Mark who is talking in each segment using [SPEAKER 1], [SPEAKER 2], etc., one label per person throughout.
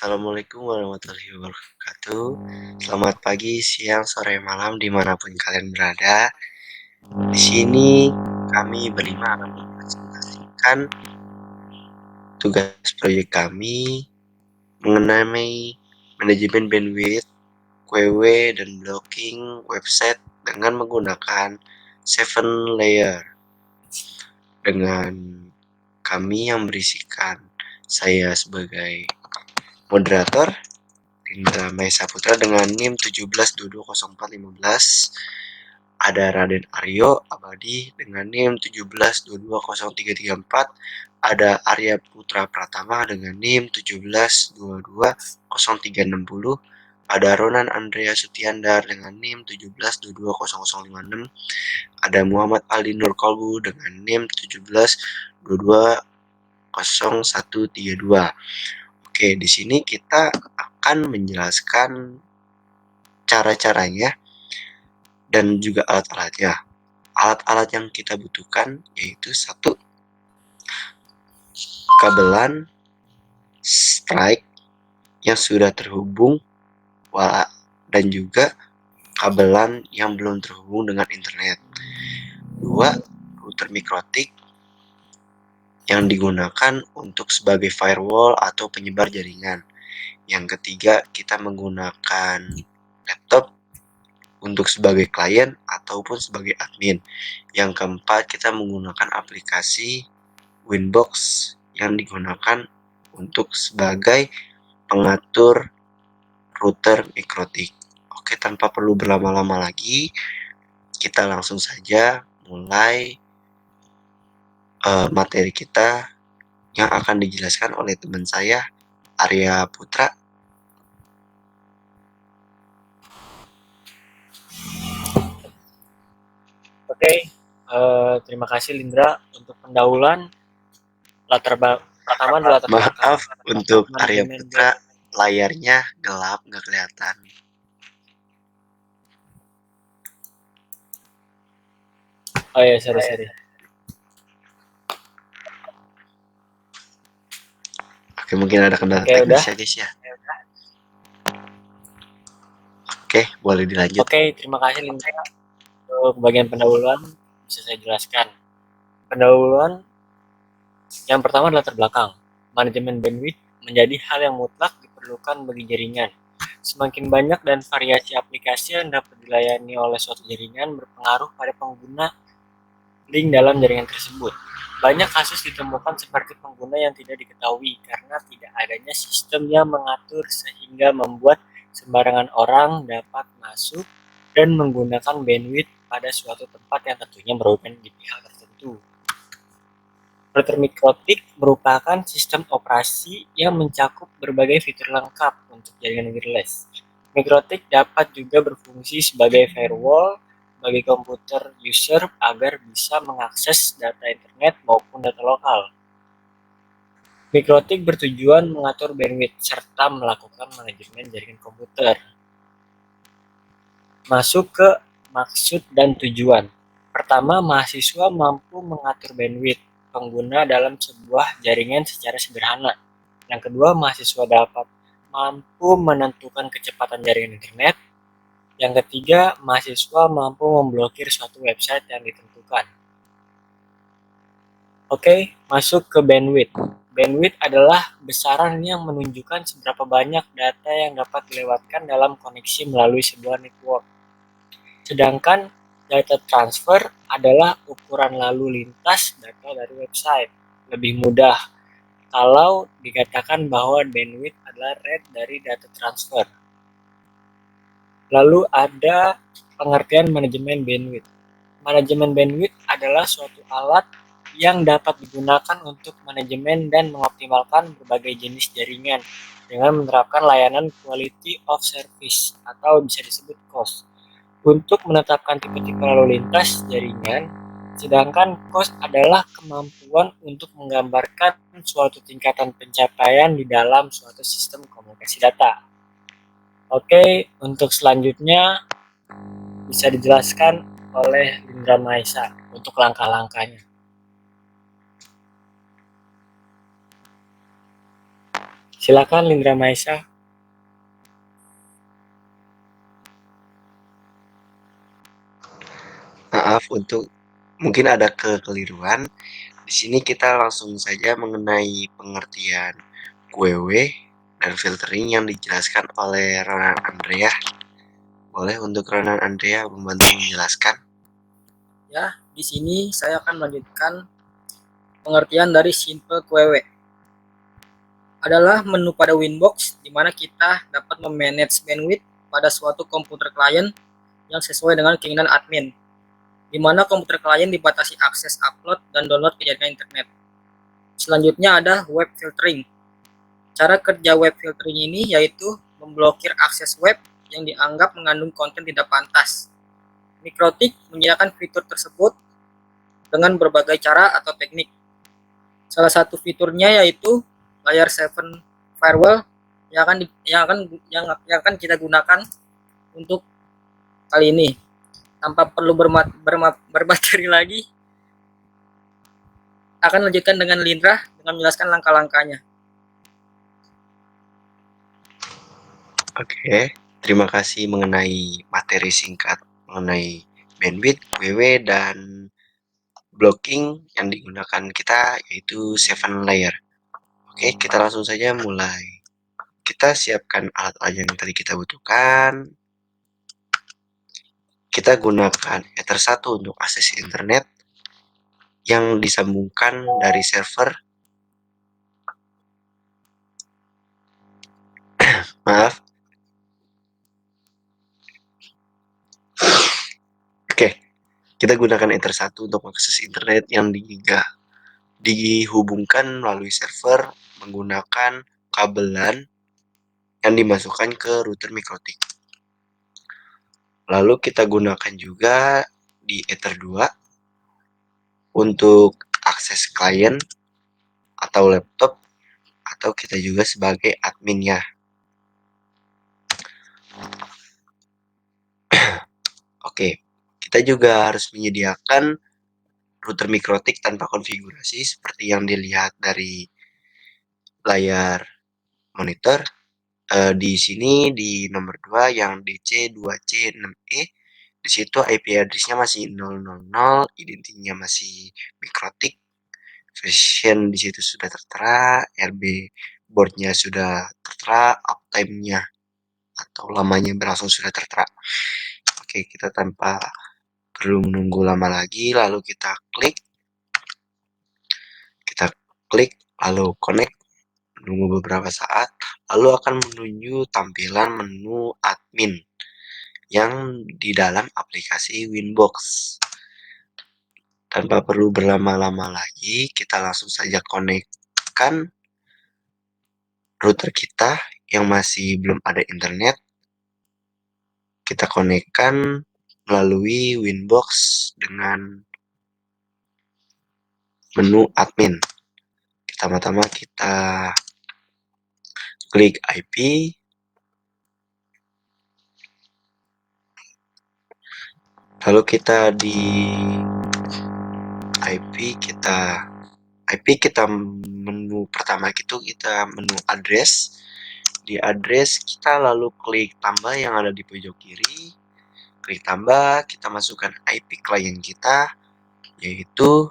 [SPEAKER 1] Assalamualaikum warahmatullahi wabarakatuh. Selamat pagi, siang, sore, malam dimanapun kalian berada. Di sini kami berlima akan mempresentasikan tugas proyek kami mengenai manajemen bandwidth, QW, dan blocking website dengan menggunakan 7 layer. Dengan kami yang berisikan saya sebagai moderator Indra Maesa Putra dengan NIM 17220415. Ada Raden Aryo Abadi dengan NIM 17220334. Ada Arya Putra Pratama dengan NIM 17220360. Ada Ronan Andrea Sutiandar dengan NIM 17220056. Ada Muhammad Aldi Nur Kolbu dengan NIM 17220132. Oke, di sini kita akan menjelaskan cara-caranya dan juga alat-alatnya. Alat-alat yang kita butuhkan yaitu satu, kabelan strike yang sudah terhubung dan juga kabelan yang belum terhubung dengan internet. Dua, router mikrotik yang digunakan untuk sebagai firewall atau penyebar jaringan. Yang ketiga, kita menggunakan laptop untuk sebagai klien ataupun sebagai admin. Yang keempat, kita menggunakan aplikasi Winbox yang digunakan untuk sebagai pengatur router mikrotik. Oke, tanpa perlu berlama-lama lagi, kita langsung saja mulai materi kita yang akan dijelaskan oleh teman saya, Arya Putra.
[SPEAKER 2] Oke, terima kasih Lindra untuk pendahuluan. Pertama adalah
[SPEAKER 1] Maaf untuk Arya Putra, layarnya gelap, nggak kelihatan.
[SPEAKER 2] Oh ya, sorry.
[SPEAKER 1] Oke, mungkin ada kendala teknis ya guys ya. Oke, boleh dilanjut.
[SPEAKER 2] Oke, terima kasih Lindra untuk bagian pendahuluan. Bisa saya jelaskan. Pendahuluan yang pertama adalah latar belakang. Manajemen bandwidth menjadi hal yang mutlak diperlukan bagi jaringan. Semakin banyak dan variasi aplikasi yang dapat dilayani oleh suatu jaringan berpengaruh pada pengguna link dalam jaringan tersebut. Banyak kasus ditemukan seperti pengguna yang tidak diketahui karena tidak adanya sistem yang mengatur sehingga membuat sembarangan orang dapat masuk dan menggunakan bandwidth pada suatu tempat yang tentunya merugikan di pihak tertentu. Router mikrotik merupakan sistem operasi yang mencakup berbagai fitur lengkap untuk jaringan wireless. Mikrotik dapat juga berfungsi sebagai firewall bagi komputer user agar bisa mengakses data internet maupun data lokal. Mikrotik bertujuan mengatur bandwidth serta melakukan manajemen jaringan komputer. Masuk ke maksud dan tujuan. Pertama, mahasiswa mampu mengatur bandwidth pengguna dalam sebuah jaringan secara sederhana. Yang kedua, mahasiswa dapat mampu menentukan kecepatan jaringan internet. Yang ketiga, mahasiswa mampu memblokir suatu website yang ditentukan. Oke, masuk ke bandwidth. Bandwidth adalah besaran yang menunjukkan seberapa banyak data yang dapat dilewatkan dalam koneksi melalui sebuah network. Sedangkan data transfer adalah ukuran lalu lintas data dari website. Lebih mudah kalau dikatakan bahwa bandwidth adalah rate dari data transfer. Lalu ada pengertian manajemen bandwidth. Manajemen bandwidth adalah suatu alat yang dapat digunakan untuk manajemen dan mengoptimalkan berbagai jenis jaringan dengan menerapkan layanan quality of service atau bisa disebut cost untuk menetapkan tipe-tipe lalu lintas jaringan, sedangkan cost adalah kemampuan untuk menggambarkan suatu tingkatan pencapaian di dalam suatu sistem komunikasi data. Oke, untuk selanjutnya bisa dijelaskan oleh Lindra Maesa untuk langkah-langkahnya. Silakan Lindra Maesa.
[SPEAKER 1] Maaf untuk mungkin ada kekeliruan. Di sini kita langsung saja mengenai pengertian QW dan filtering yang dijelaskan oleh Ronan Andrea. Boleh untuk Ronan Andrea membantu menjelaskan?
[SPEAKER 3] Ya, di sini saya akan melanjutkan pengertian dari simple QW. Adalah menu pada Winbox di mana kita dapat memanage bandwidth pada suatu komputer klien yang sesuai dengan keinginan admin, di mana komputer klien dibatasi akses upload dan download ke jaringan internet. Selanjutnya ada web filtering. Cara kerja web filtering ini yaitu memblokir akses web yang dianggap mengandung konten tidak pantas. Mikrotik menyediakan fitur tersebut dengan berbagai cara atau teknik. Salah satu fiturnya yaitu layer 7 firewall yang akan kita gunakan untuk kali ini. Tanpa perlu bermateri lagi, akan lanjutkan dengan Lindra dengan menjelaskan langkah-langkahnya.
[SPEAKER 1] Oke, terima kasih mengenai materi singkat mengenai bandwidth, WW, dan blocking yang digunakan kita yaitu 7 layer. Oke, kita langsung saja mulai. Kita siapkan alat-alat yang tadi kita butuhkan. Kita gunakan Ether 1 untuk akses internet yang disambungkan dari server. Maaf. Oke, kita gunakan Ether 1 untuk akses internet yang dihubungkan melalui server menggunakan kabel LAN yang dimasukkan ke router mikrotik. Lalu kita gunakan juga di Ether 2 untuk akses klien atau laptop, atau kita juga sebagai adminnya. Oke, kita juga harus menyediakan router mikrotik tanpa konfigurasi seperti yang dilihat dari layar monitor. Di sini di nomor 2 yang DC2C6E, di situ IP address-nya masih 000, identitinya masih mikrotik, version di situ sudah tertera, RB boardnya sudah tertera, uptime-nya atau lamanya berlangsung sudah tertera. Oke, kita tanpa perlu menunggu lama lagi, lalu kita klik lalu connect, menunggu beberapa saat, lalu akan menuju tampilan menu admin yang di dalam aplikasi Winbox. Tanpa perlu berlama-lama lagi, kita langsung saja konekkan router kita yang masih belum ada internet. Kita konekkan melalui Winbox dengan menu admin. Pertama-tama kita klik IP, lalu kita di IP kita menu pertama itu kita menu address. Di address kita lalu klik tambah yang ada di pojok kiri, klik tambah, kita masukkan IP klien kita yaitu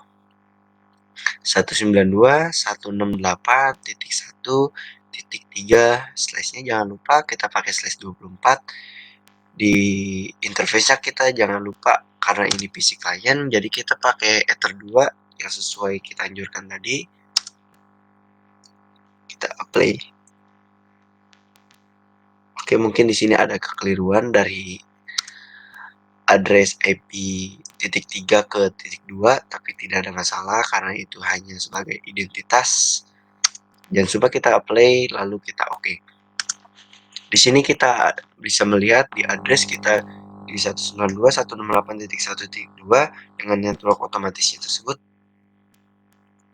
[SPEAKER 1] 192.168.1.3/nya jangan lupa kita pakai /24. Di interface-nya kita jangan lupa, karena ini PC klien jadi kita pakai Ether 2 yang sesuai kita anjurkan tadi. Kita apply. Oke, mungkin di sini ada kekeliruan dari address IP titik 3 ke titik 2, tapi tidak ada masalah karena itu hanya sebagai identitas. Jangan lupa kita apply lalu kita oke. Di sini kita bisa melihat di address kita di 192.168.1.2 dengan network otomatisnya tersebut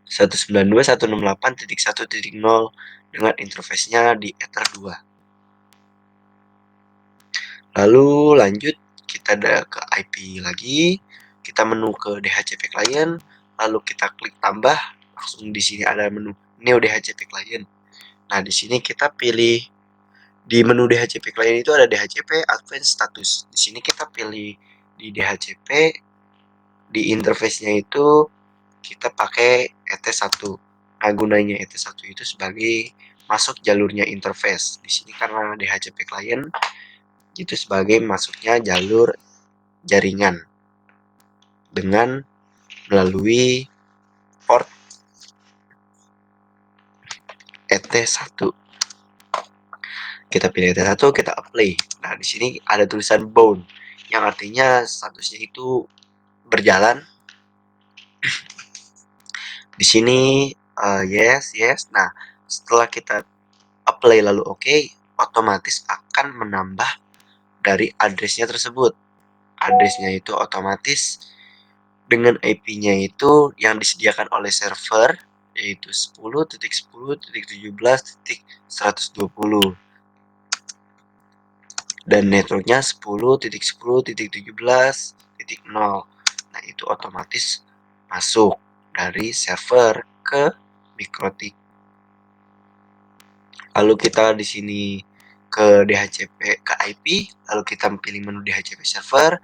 [SPEAKER 1] 192.168.1.0 dengan interface-nya di Ether 2. Lalu lanjut kita ada ke IP lagi, kita menu ke DHCP client, lalu kita klik tambah, langsung di sini ada menu Neo DHCP client. Nah, di sini kita pilih di menu DHCP client itu ada DHCP Advanced Status. Di sini kita pilih di DHCP, di interface-nya itu kita pakai ET1. Nah, gunanya ET1 itu sebagai masuk jalurnya interface. Di sini karena DHCP client itu sebagai masuknya jalur jaringan dengan melalui port ET1. Kita pilih ET1, kita apply. Nah, di sini ada tulisan bound yang artinya statusnya itu berjalan. Di sini yes. Nah, setelah kita apply lalu oke, otomatis akan menambah dari addressnya tersebut. Addressnya itu otomatis dengan IP-nya itu yang disediakan oleh server, yaitu 10.10.17.120 dan networknya 10.10.17.0. Nah, itu otomatis masuk dari server ke Mikrotik. Lalu kita di sini ke DHCP ke IP, lalu kita pilih menu DHCP server.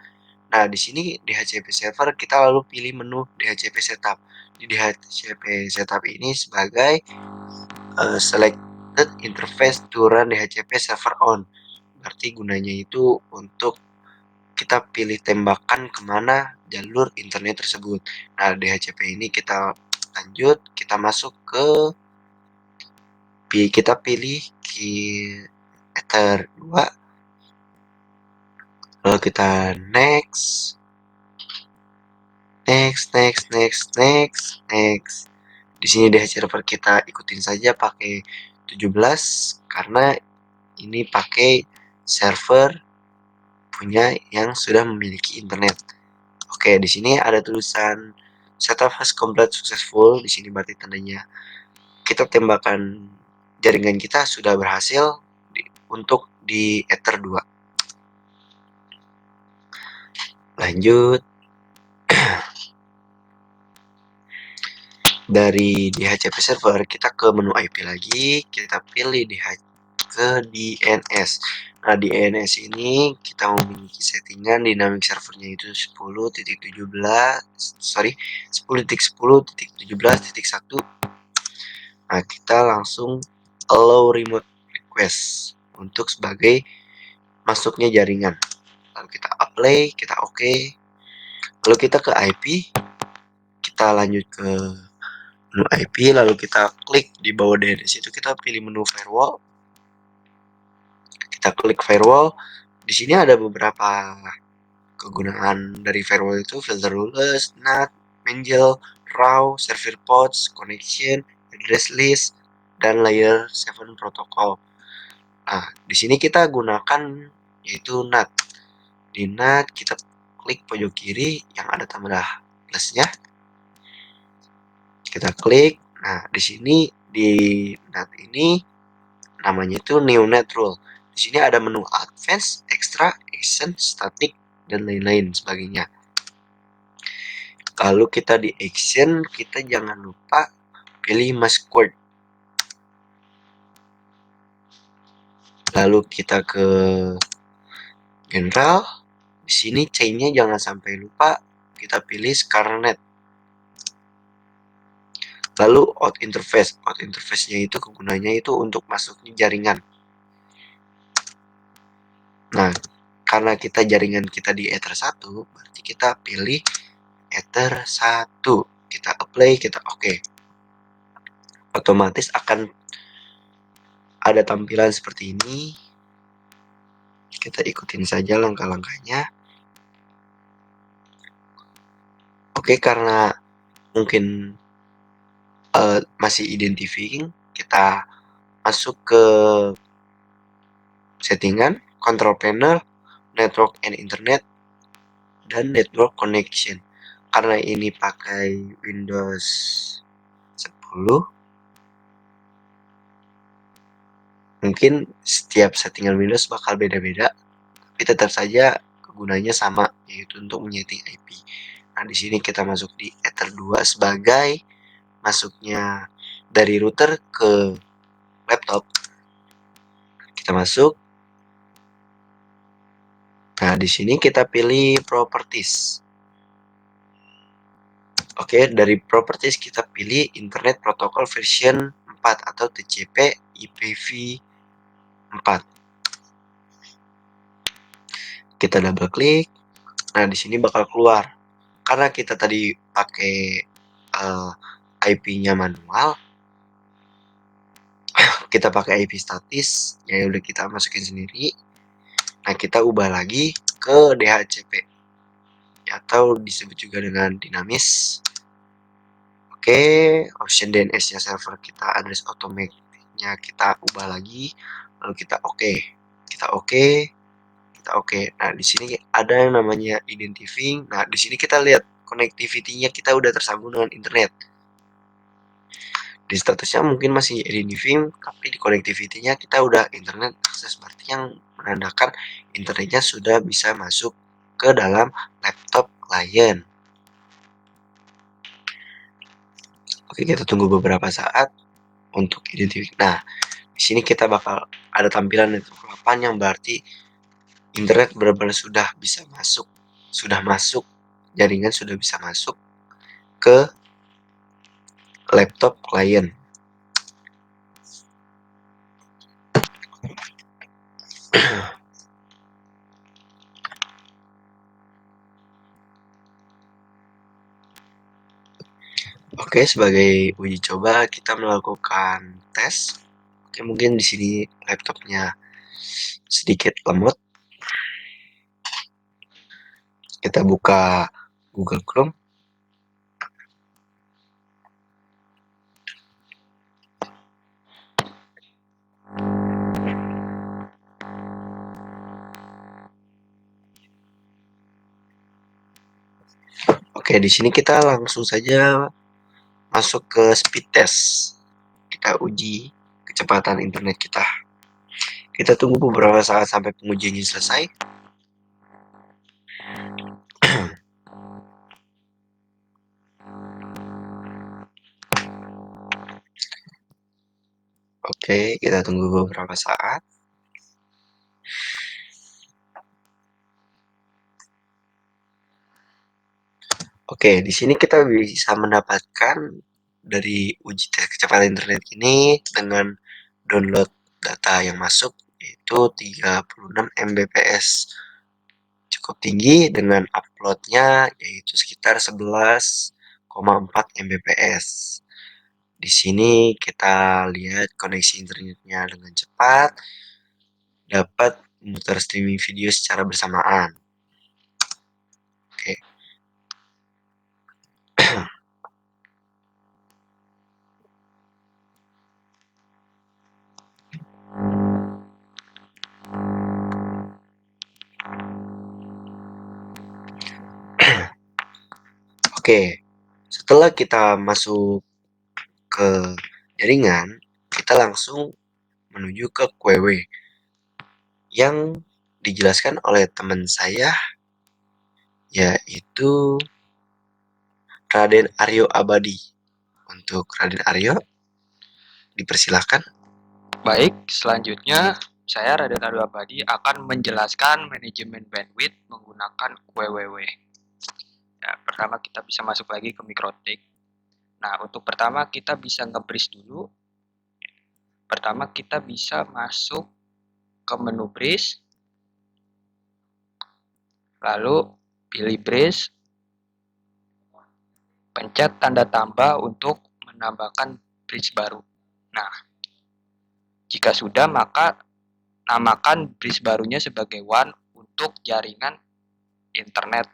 [SPEAKER 1] Nah, di sini DHCP server kita lalu pilih menu DHCP setup. Di DHCP setup ini sebagai selected interface to run DHCP server on. Berarti gunanya itu untuk kita pilih tembakan kemana jalur internet tersebut. Nah, DHCP ini kita lanjut, kita masuk ke kita pilih Ether 2, lalu kita next. Di sini DHCP server kita ikutin saja pakai 17 karena ini pakai server punya yang sudah memiliki internet. Oke, di sini ada tulisan setup has complete successful. Di sini berarti tandanya kita tembakan jaringan kita sudah berhasil untuk di Ether 2. Lanjut. Dari DHCP server kita ke menu IP lagi, kita pilih ke DNS. Nah, di DNS ini kita memiliki settingan dynamic servernya itu 10.10.17.1. Nah, kita langsung allow remote request untuk sebagai masuknya jaringan. Lalu kita apply, kita oke. Lalu kita ke IP, kita lanjut ke menu IP, lalu kita klik di bawah DNS itu kita pilih menu firewall. Kita klik firewall. Di sini ada beberapa kegunaan dari firewall itu: filter rules, NAT, Mangel, RAW, server ports, connection, address list, dan layer 7 protocol. Nah, di sini kita gunakan yaitu NAT. Di NAT kita klik pojok kiri yang ada tanda plusnya. Kita klik. Nah, di sini di NAT ini namanya itu new NAT rule. Di sini ada menu advance, extra, action, static, dan lain-lain sebagainya. Kalau kita di action, kita jangan lupa pilih mask word. Lalu kita ke general. Di sini chain-nya jangan sampai lupa kita pilih Scarlet. Lalu out interface. Out interface-nya itu kegunaannya itu untuk masuknya jaringan. Nah, karena kita jaringan kita di Ether 1, berarti kita pilih Ether 1. Kita apply, kita oke. Otomatis akan ada tampilan seperti ini. Kita ikutin saja langkah-langkahnya. Oke, karena mungkin masih identifying, kita masuk ke settingan, control panel, network and internet, dan network connection. Karena ini pakai Windows 10, mungkin setiap settingan Windows bakal beda-beda, tapi tetap saja kegunaannya sama, yaitu untuk menyeting IP. Nah, di sini kita masuk di Ether 2 sebagai masuknya dari router ke laptop. Kita masuk. Nah, di sini kita pilih properties. Oke, dari properties kita pilih Internet Protocol version 4 atau TCP IPv 4. Kita double klik. Nah, di sini bakal keluar. Karena kita tadi pakai IP-nya manual, kita pakai IP statis yang udah kita masukin sendiri. Nah, kita ubah lagi ke DHCP atau disebut juga dengan dinamis. Oke, option DNS-nya server kita, address automatic-nya kita ubah lagi, lalu kita oke. Kita oke. Nah, di sini ada yang namanya identifying. Nah, di sini kita lihat connectivity-nya kita udah tersambung dengan internet. Di statusnya mungkin masih identifying, tapi di connectivity-nya kita udah internet akses, berarti yang menandakan internetnya sudah bisa masuk ke dalam laptop klien. Oke, kita tunggu beberapa saat untuk identifikasi. Nah, di sini kita bakal ada tampilan network 8 yang berarti internet benar-benar sudah bisa masuk, jaringan sudah bisa masuk ke laptop klien. Oke, sebagai uji coba kita melakukan tes. Oke, mungkin di sini laptopnya sedikit lemot. Kita buka Google Chrome. Oke, di sini kita langsung saja masuk ke speed test. Kita uji kecepatan internet kita. Kita tunggu beberapa saat sampai pengujiannya selesai. Oke, kita tunggu beberapa saat. Oke, di sini kita bisa mendapatkan dari uji tes kecepatan internet ini dengan download data yang masuk yaitu 36 Mbps. Cukup tinggi dengan uploadnya yaitu sekitar 11,4 Mbps. Di sini kita lihat koneksi internetnya dengan cepat, dapat memutar streaming video secara bersamaan. Oke. Oke, setelah kita masuk ke jaringan, kita langsung menuju ke QW yang dijelaskan oleh teman saya, yaitu Raden Aryo Abadi. Untuk Raden Aryo, dipersilahkan.
[SPEAKER 4] Baik, selanjutnya saya Raden Aryo Abadi akan menjelaskan manajemen bandwidth menggunakan QWW. Ya, pertama kita bisa masuk lagi ke Mikrotik. Nah, untuk pertama kita bisa nge-bridge dulu. Pertama kita bisa masuk ke menu bridge. Lalu pilih bridge. Pencet tanda tambah untuk menambahkan bridge baru. Nah, jika sudah maka namakan bridge barunya sebagai WAN untuk jaringan internet.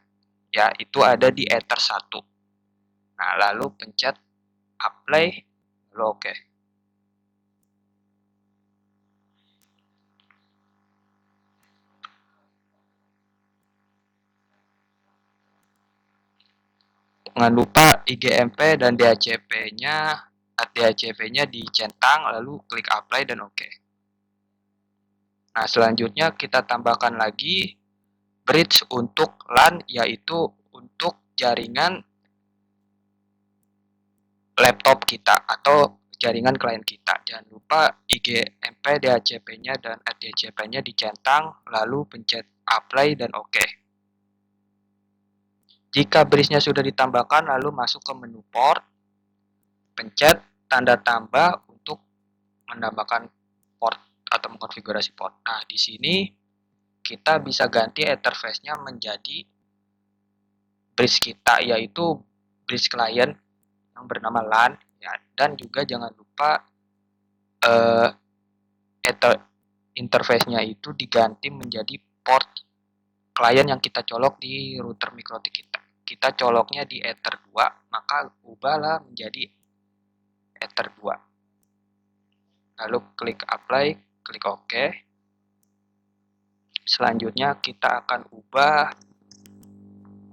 [SPEAKER 4] Ya, itu ada di Ether 1. Nah, lalu pencet apply, lalu oke. Jangan lupa IGMP dan DHCP-nya dicentang, lalu klik apply dan oke. Nah, selanjutnya kita tambahkan lagi bridge untuk LAN, yaitu untuk jaringan laptop kita atau jaringan klien kita. Jangan lupa IGMP, DHCP-nya dan RDHCP-nya dicentang, lalu pencet apply dan oke. Jika bridge-nya sudah ditambahkan, lalu masuk ke menu port, pencet tanda tambah untuk menambahkan port atau mengkonfigurasi port. Nah, di sini kita bisa ganti interface-nya menjadi bridge kita, yaitu bridge client yang bernama LAN, ya. Dan juga jangan lupa interface-nya itu diganti menjadi port klien yang kita colok di router MikroTik kita. Kita coloknya di Ether 2, maka ubahlah menjadi Ether 2. Lalu klik apply, klik OK. Selanjutnya kita akan ubah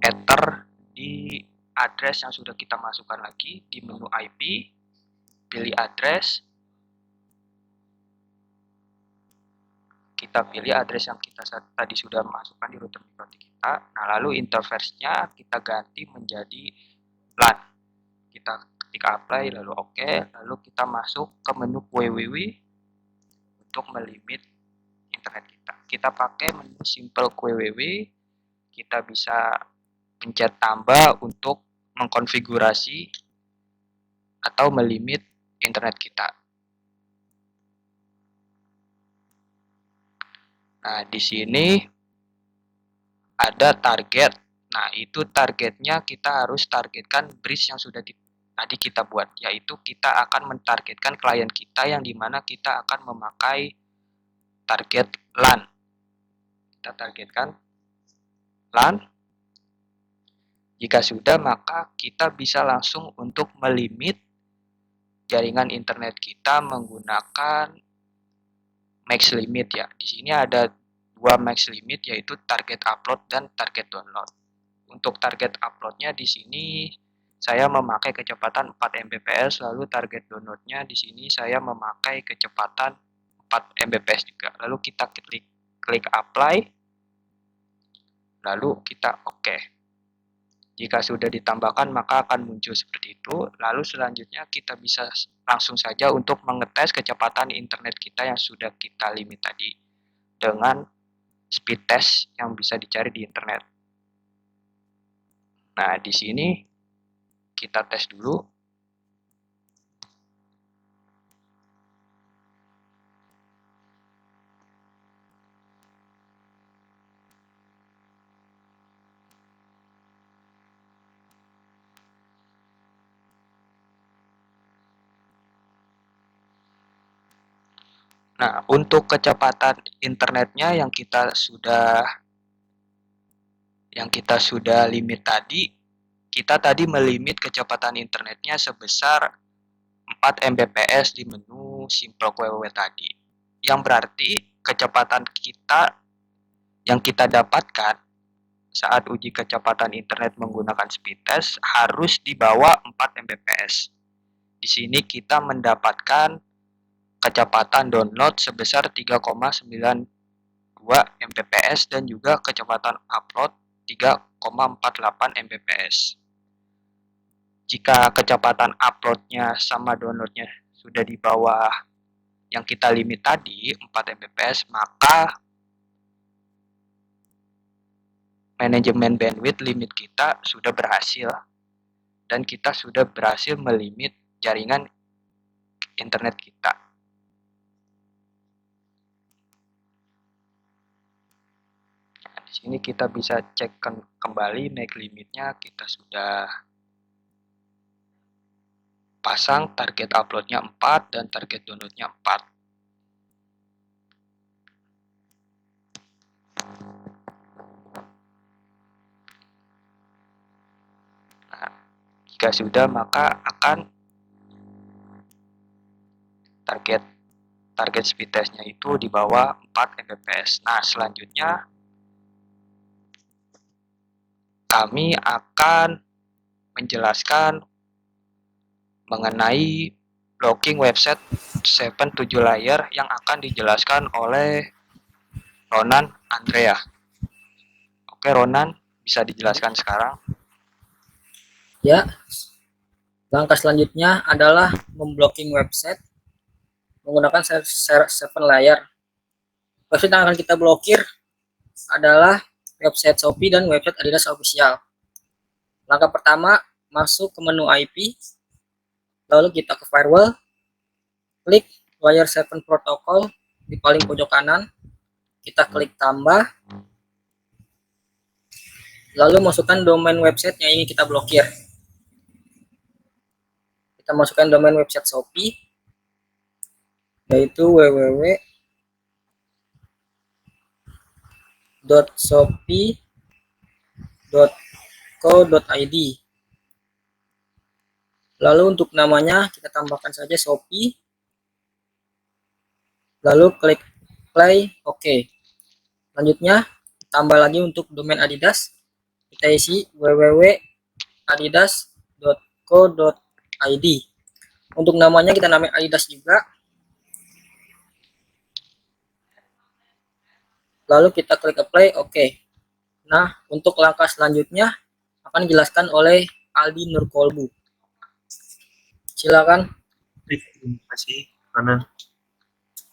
[SPEAKER 4] Ether di address yang sudah kita masukkan lagi di menu IP, pilih address. Kita pilih address yang kita tadi sudah masukkan di router MikroTik kita. Nah, lalu interface-nya kita ganti menjadi LAN. Kita ketik apply, lalu OK. Lalu kita masuk ke menu www untuk melimit internet kita. Kita pakai menu simple www. Kita bisa pencet tambah untuk mengkonfigurasi atau melimit internet kita. Nah, di sini ada target. Nah, itu targetnya kita harus targetkan bridge yang sudah tadi kita buat, yaitu kita akan mentargetkan klien kita yang dimana kita akan memakai target LAN. Kita targetkan LAN. Jika sudah, maka kita bisa langsung untuk melimit jaringan internet kita menggunakan max limit, ya. Di sini ada dua max limit, yaitu target upload dan target download. Untuk target uploadnya di sini saya memakai kecepatan 4 Mbps, lalu target downloadnya di sini saya memakai kecepatan 4 Mbps juga. Lalu kita klik apply, lalu kita oke. Jika sudah ditambahkan maka akan muncul seperti itu. Lalu selanjutnya kita bisa langsung saja untuk mengetes kecepatan internet kita yang sudah kita limit tadi dengan speed test yang bisa dicari di internet. Nah, di sini kita tes dulu. Nah, untuk kecepatan internetnya yang kita sudah limit tadi, kita tadi melimit kecepatan internetnya sebesar 4 Mbps di menu simple www tadi. Yang berarti kecepatan kita yang kita dapatkan saat uji kecepatan internet menggunakan speed test harus di bawah 4 Mbps. Di sini kita mendapatkan kecepatan download sebesar 3,92 Mbps dan juga kecepatan upload 3,48 Mbps. Jika kecepatan uploadnya sama downloadnya sudah di bawah yang kita limit tadi 4 Mbps, maka manajemen bandwidth limit kita sudah berhasil dan kita sudah berhasil melimit jaringan internet kita. Di sini kita bisa cek kembali make limitnya, kita sudah pasang target uploadnya 4 dan target downloadnya 4. Nah, jika sudah maka akan target speed testnya itu di bawah 4 Mbps. Nah, selanjutnya kami akan menjelaskan mengenai blocking website 7 layer yang akan dijelaskan oleh Ronan Andrea. Oke, Ronan, bisa dijelaskan sekarang?
[SPEAKER 3] Ya, Langkah selanjutnya adalah memblocking website menggunakan 7 layer. Website yang akan kita blokir adalah website Shopee dan website Adidas official. Langkah pertama, masuk ke menu IP, lalu kita ke firewall, klik layer 7 protocol di paling pojok kanan, kita klik tambah, lalu masukkan domain website yang ingin kita blokir. Kita masukkan domain website Shopee, yaitu www.shopee.co.id. Lalu untuk namanya kita tambahkan saja Shopee, lalu klik play, oke. Selanjutnya tambah lagi untuk domain Adidas, kita isi www.adidas.co.id. Untuk namanya kita namain Adidas juga. Lalu kita klik apply, oke. Nah, untuk langkah selanjutnya akan dijelaskan oleh Aldi Nurkolbu. Silakan.
[SPEAKER 5] Terima kasih, Ronan.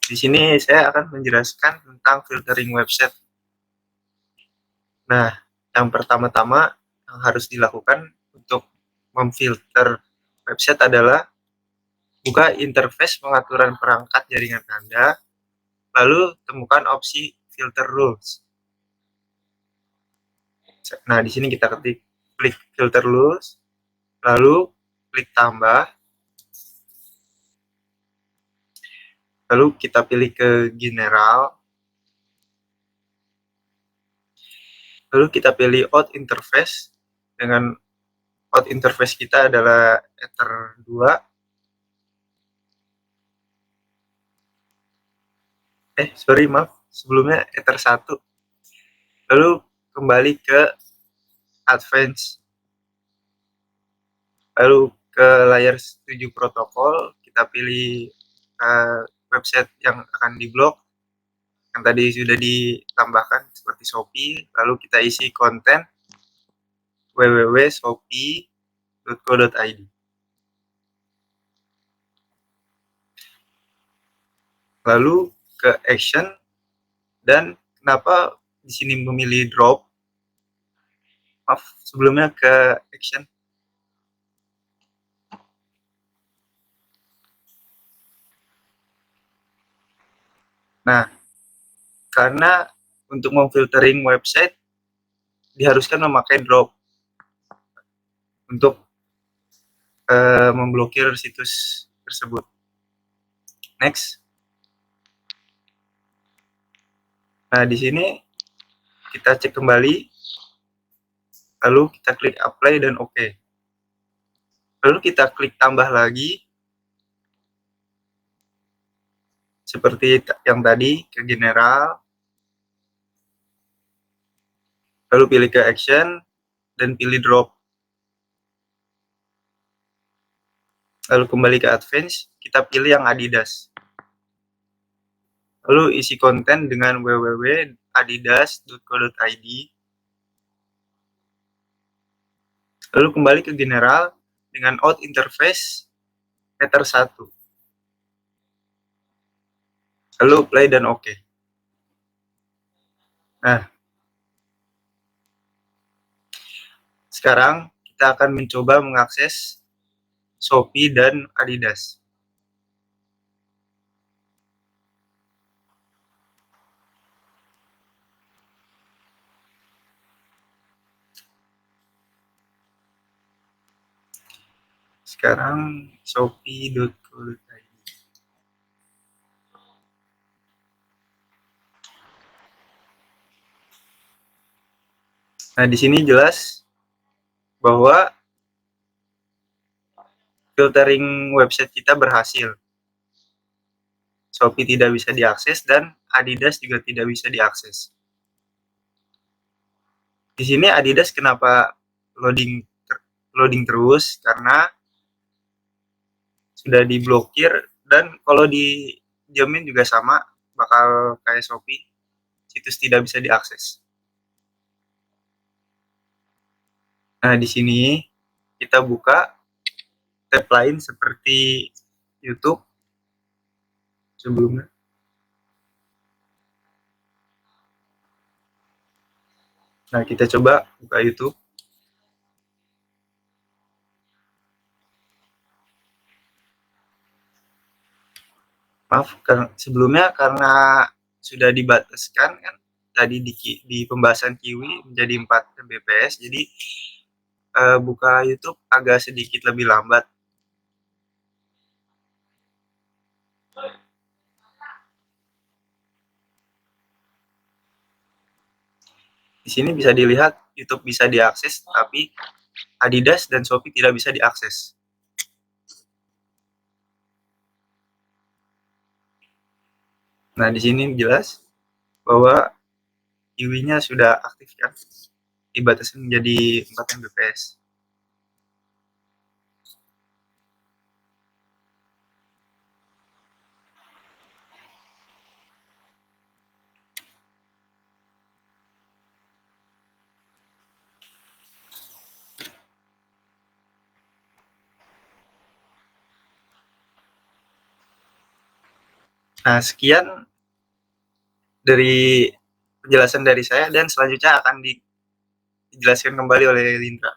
[SPEAKER 5] Di sini saya akan menjelaskan tentang filtering website. Nah, yang pertama-tama yang harus dilakukan untuk memfilter website adalah buka interface pengaturan perangkat jaringan Anda, lalu temukan opsi filter rules. Nah, di sini kita klik filter rules, lalu klik tambah, lalu kita pilih ke general, lalu kita pilih out interface. Dengan out interface kita adalah Ether 2. Maaf, sebelumnya Ether 1. Lalu kembali ke advance, lalu ke layer 7 protokol, kita pilih website yang akan diblok yang tadi sudah ditambahkan seperti Shopee, lalu kita isi konten www.shopee.co.id. Lalu ke action, dan kenapa di sini memilih drop? Maaf, sebelumnya ke action. Nah, karena untuk memfiltering website diharuskan memakai drop untuk memblokir situs tersebut. Next. Nah, di sini kita cek kembali, lalu kita klik apply dan oke. Lalu kita klik tambah lagi, seperti yang tadi, ke general, lalu pilih ke action, dan pilih drop. Lalu kembali ke advance, kita pilih yang Adidas. Lalu isi konten dengan www.adidas.co.id. Lalu kembali ke general dengan out interface Ether 1. Lalu play dan oke. Nah, sekarang kita akan mencoba mengakses Shopee dan Adidas. Sekarang shopee.co.id. Nah, di sini jelas bahwa filtering website kita berhasil. Shopee tidak bisa diakses dan Adidas juga tidak bisa diakses. Di sini Adidas kenapa loading terus? Karena sudah diblokir, dan kalau dijamin juga sama, bakal kayak Shopee, situs tidak bisa diakses. Nah, di sini kita buka, kita tab lain seperti YouTube sebelumnya. Nah, kita coba buka YouTube. Maaf, sebelumnya karena sudah dibataskan kan tadi di pembahasan Kiwi menjadi 4 Mbps, jadi buka YouTube agak sedikit lebih lambat. Di sini bisa dilihat YouTube bisa diakses, tapi Adidas dan Shopee tidak bisa diakses. Nah, di sini jelas bahwa Kiwi-nya sudah aktif kan, dibatasi menjadi 4 Mbps. Nah, sekian dari penjelasan dari saya, dan selanjutnya akan dijelaskan kembali oleh Lindra.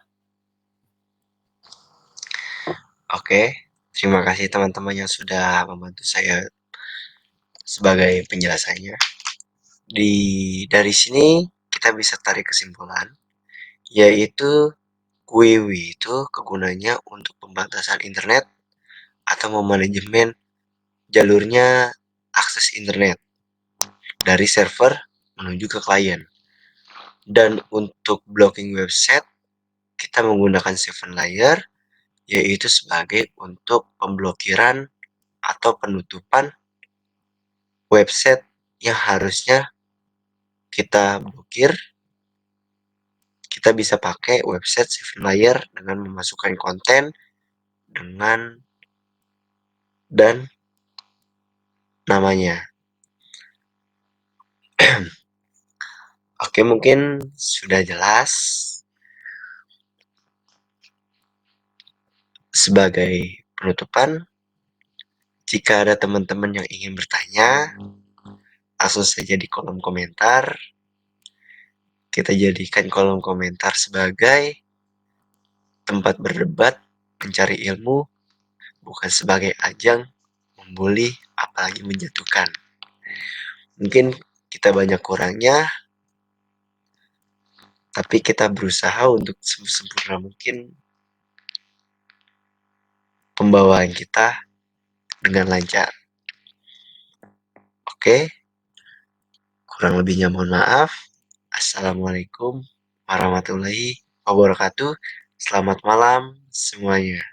[SPEAKER 1] Oke, terima kasih teman-teman yang sudah membantu saya sebagai penjelasannya. Dari sini kita bisa tarik kesimpulan, yaitu QWW itu kegunaannya untuk pembatasan internet atau memanajemen jalurnya akses internet dari server menuju ke klien. Dan untuk blocking website, kita menggunakan 7-layer, yaitu sebagai untuk pemblokiran atau penutupan website yang harusnya kita blokir. Kita bisa pakai website 7-layer dengan memasukkan konten dan namanya. Oke, mungkin sudah jelas. Sebagai penutupan, jika ada teman-teman yang ingin bertanya, langsung saja di kolom komentar. Kita jadikan kolom komentar sebagai tempat berdebat, mencari ilmu, bukan sebagai ajang membuli apalagi menjatuhkan. Mungkin kita banyak kurangnya, tapi kita berusaha untuk sesempurna mungkin pembawaan kita dengan lancar. Oke, kurang lebihnya mohon maaf. Assalamualaikum warahmatullahi wabarakatuh. Selamat malam semuanya.